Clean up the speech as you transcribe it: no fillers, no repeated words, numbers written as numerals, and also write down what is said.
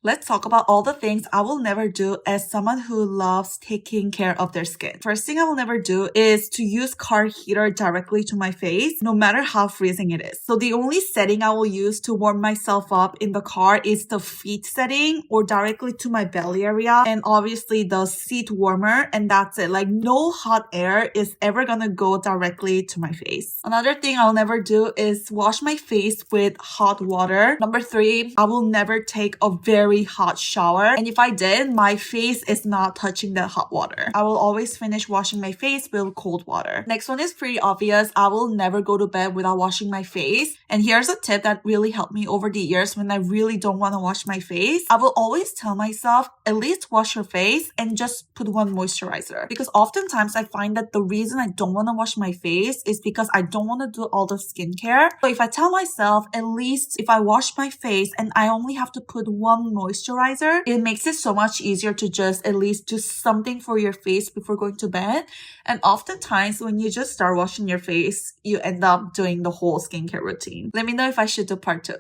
Let's talk about all the things I will never do as someone who loves taking care of their skin. First thing I will never do is to use car heater directly to my face, no matter how freezing it is. So the only setting I will use to warm myself up in the car is the feet setting or directly to my belly area, and obviously the seat warmer, and that's it. Like no hot air is ever gonna go directly to my face. Another thing I'll never do is wash my face with hot water. Number 3, I will never take a very hot shower, and if I did, my face is not touching the hot water. I will always finish washing my face with cold water. Next one is pretty obvious. I will never go to bed without washing my face, and here's a tip that really helped me over the years when I really don't want to wash my face. I will always tell myself, at least wash your face and just put one moisturizer, because oftentimes I find that the reason I don't want to wash my face is because I don't want to do all the skincare. So if I tell myself, at least if I wash my face and I only have to put one moisturizer, it makes it so much easier to just at least do something for your face before going to bed. And oftentimes when you just start washing your face, you end up doing the whole skincare routine. Let me know if I should do part 2.